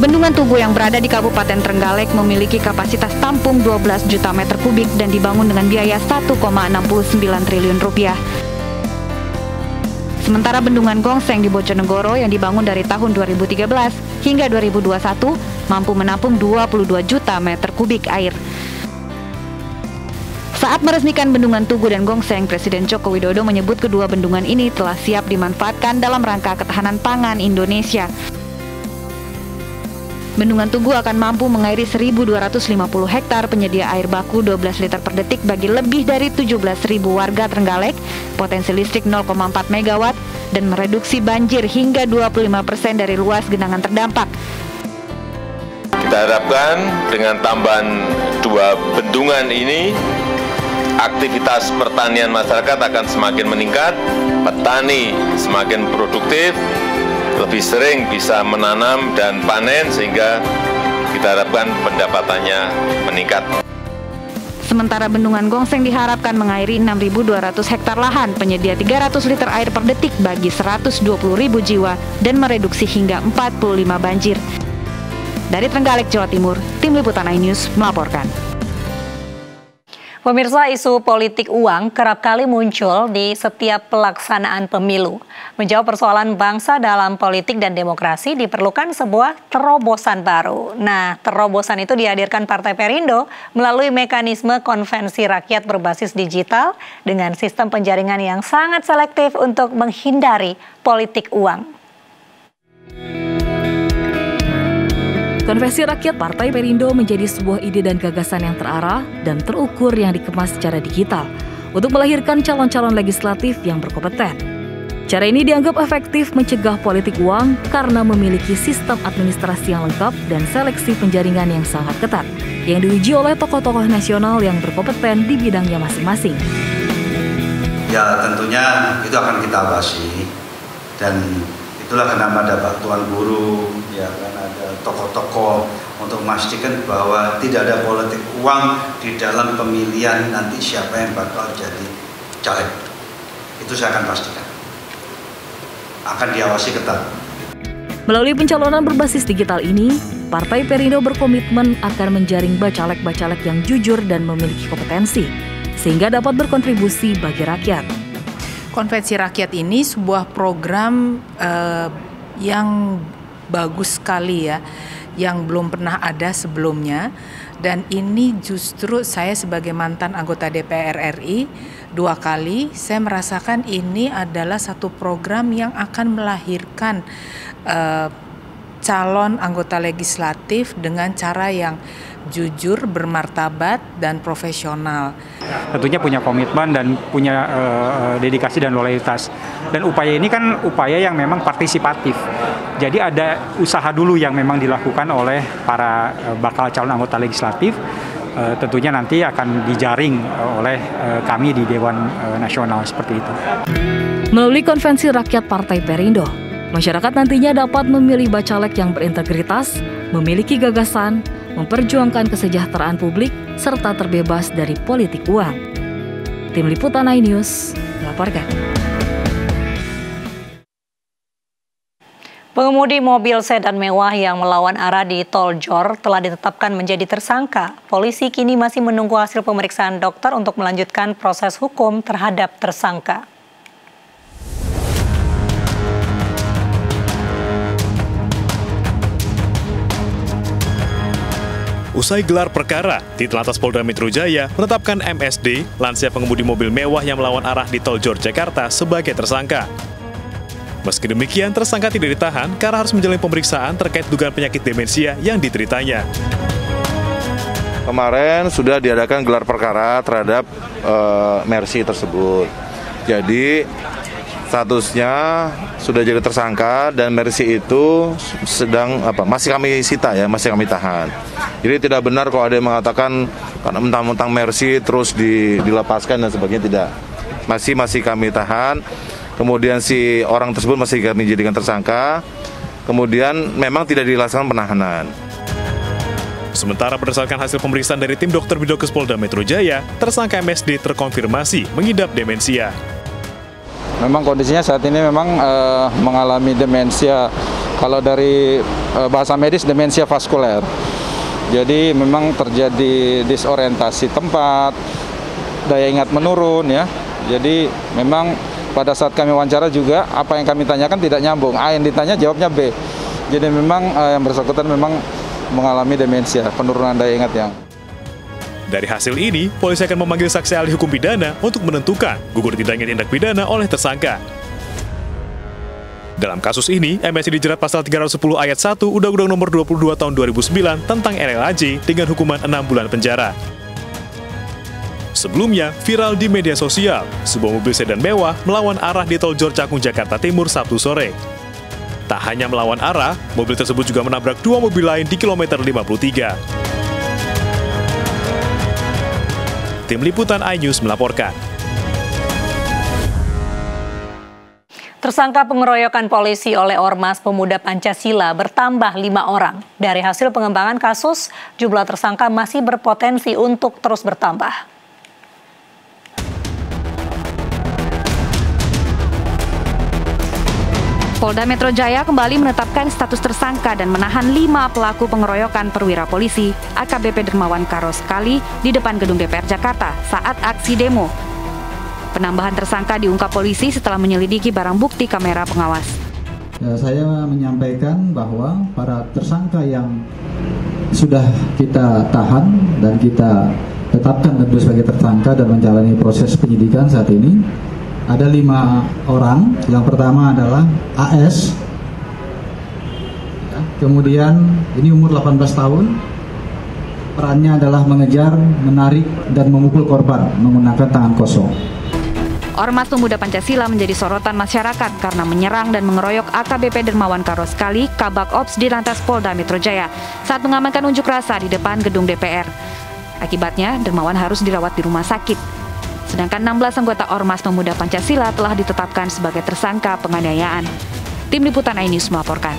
Bendungan Tugu yang berada di Kabupaten Trenggalek memiliki kapasitas tampung 12 juta meter kubik dan dibangun dengan biaya 1,69 triliun rupiah. Sementara Bendungan Gongseng di Bojonegoro yang dibangun dari tahun 2013 hingga 2021 mampu menampung 22 juta meter kubik air. Saat meresmikan Bendungan Tugu dan Gongseng, Presiden Joko Widodo menyebut kedua bendungan ini telah siap dimanfaatkan dalam rangka ketahanan pangan Indonesia. Bendungan Tugu akan mampu mengairi 1.250 hektar penyedia air baku 12 liter per detik bagi lebih dari 17.000 warga Trenggalek, potensi listrik 0,4 megawatt, dan mereduksi banjir hingga 25% dari luas genangan terdampak. Kita harapkan dengan tambahan dua bendungan ini, aktivitas pertanian masyarakat akan semakin meningkat, petani semakin produktif, lebih sering bisa menanam dan panen sehingga kita harapkan pendapatannya meningkat. Sementara Bendungan Gongseng diharapkan mengairi 6.200 hektar lahan, penyedia 300 liter air per detik bagi 120.000 jiwa dan mereduksi hingga 45 banjir. Dari Trenggalek, Jawa Timur, Tim Liputan iNews melaporkan. Pemirsa, isu politik uang kerap kali muncul di setiap pelaksanaan pemilu. Menjawab persoalan bangsa dalam politik dan demokrasi diperlukan sebuah terobosan baru. Nah, terobosan itu dihadirkan Partai Perindo melalui mekanisme konvensi rakyat berbasis digital dengan sistem penjaringan yang sangat selektif untuk menghindari politik uang. Konvensi Rakyat Partai Perindo menjadi sebuah ide dan gagasan yang terarah dan terukur yang dikemas secara digital untuk melahirkan calon-calon legislatif yang berkompeten. Cara ini dianggap efektif mencegah politik uang karena memiliki sistem administrasi yang lengkap dan seleksi penjaringan yang sangat ketat, yang diuji oleh tokoh-tokoh nasional yang berkompeten di bidangnya masing-masing. Ya, tentunya itu akan kita awasi, dan itulah kenapa ada Pak Tuan Guru, ya kan, ada tokoh-tokoh untuk memastikan bahwa tidak ada politik uang di dalam pemilihan nanti siapa yang bakal jadi caleg. Itu saya akan pastikan. Akan diawasi ketat. Melalui pencalonan berbasis digital ini, Partai Perindo berkomitmen akan menjaring bacalek-bacalek yang jujur dan memiliki kompetensi, sehingga dapat berkontribusi bagi rakyat. Konvensi Rakyat ini sebuah program yang bagus sekali ya, yang belum pernah ada sebelumnya, dan ini justru saya sebagai mantan anggota DPR RI 2 kali, saya merasakan ini adalah satu program yang akan melahirkan calon anggota legislatif dengan cara yang jujur, bermartabat, dan profesional. Tentunya punya komitmen dan punya dedikasi dan loyalitas. Dan upaya ini kan upaya yang memang partisipatif. Jadi ada usaha dulu yang memang dilakukan oleh para bakal calon anggota legislatif. Tentunya nanti akan dijaring oleh kami di Dewan Nasional seperti itu. Melalui Konvensi Rakyat Partai Perindo, masyarakat nantinya dapat memilih bacalek yang berintegritas, memiliki gagasan, memperjuangkan kesejahteraan publik, serta terbebas dari politik uang. Tim Liputan iNews melaporkan. Pengemudi mobil sedan mewah yang melawan arah di Tol Jor telah ditetapkan menjadi tersangka. Polisi kini masih menunggu hasil pemeriksaan dokter untuk melanjutkan proses hukum terhadap tersangka. Usai gelar perkara, Ditelantas Polda Metro Jaya menetapkan MSD, lansia pengemudi mobil mewah yang melawan arah di Tol Jor, Jakarta sebagai tersangka. Meski demikian, tersangka tidak ditahan karena harus menjalani pemeriksaan terkait dugaan penyakit demensia yang dideritanya. Kemarin sudah diadakan gelar perkara terhadap Mercy tersebut. Jadi statusnya sudah jadi tersangka dan Mercy itu masih kami sita ya, masih kami tahan. Jadi tidak benar kalau ada yang mengatakan karena mentang-mentang Mercy terus dilepaskan dan sebagainya, tidak. Masih kami tahan. Kemudian si orang tersebut masih kami jadikan tersangka. Kemudian memang tidak dilaksanakan penahanan. Sementara berdasarkan hasil pemeriksaan dari tim dokter Bidokes Polda Metro Jaya, tersangka MSD terkonfirmasi mengidap demensia. Memang kondisinya saat ini memang mengalami demensia Kalau dari bahasa medis demensia vaskuler. Jadi memang terjadi disorientasi tempat, daya ingat menurun ya. Jadi memang pada saat kami wawancara juga apa yang kami tanyakan tidak nyambung. A yang ditanya jawabnya B. Jadi memang yang bersangkutan memang mengalami demensia, penurunan daya ingat yang. Dari hasil ini, polisi akan memanggil saksi ahli hukum pidana untuk menentukan gugur tidaknya tindak pidana oleh tersangka. Dalam kasus ini, MSI dijerat pasal 310 ayat 1 Undang-Undang Nomor 22 Tahun 2009 tentang RLAJ dengan hukuman 6 bulan penjara. Sebelumnya, viral di media sosial, sebuah mobil sedan mewah melawan arah di Tol Jor Cakung, Jakarta Timur, Sabtu sore. Tak hanya melawan arah, mobil tersebut juga menabrak dua mobil lain di kilometer 53. Tim Liputan iNews melaporkan. Tersangka pengeroyokan polisi oleh Ormas Pemuda Pancasila bertambah 5 orang. Dari hasil pengembangan kasus, jumlah tersangka masih berpotensi untuk terus bertambah. Polda Metro Jaya kembali menetapkan status tersangka dan menahan 5 pelaku pengeroyokan perwira polisi AKBP Dermawan Karos Kali di depan gedung DPR Jakarta saat aksi demo. Penambahan tersangka diungkap polisi setelah menyelidiki barang bukti kamera pengawas. Ya, saya menyampaikan bahwa para tersangka yang sudah kita tahan dan kita tetapkan tentu sebagai tersangka dan menjalani proses penyidikan saat ini, ada 5 orang. Yang pertama adalah AS, ya, kemudian ini umur 18 tahun, perannya adalah mengejar, menarik, dan memukul korban menggunakan tangan kosong. Ormas Pemuda Pancasila menjadi sorotan masyarakat karena menyerang dan mengeroyok AKBP Dermawan Karos Kali, Kabak Ops di Lantas Polda Metro Jaya saat mengamankan unjuk rasa di depan gedung DPR. Akibatnya, Dermawan harus dirawat di rumah sakit. Sedangkan 16 anggota Ormas Pemuda Pancasila telah ditetapkan sebagai tersangka penganiayaan. Tim Liputan iNews melaporkan.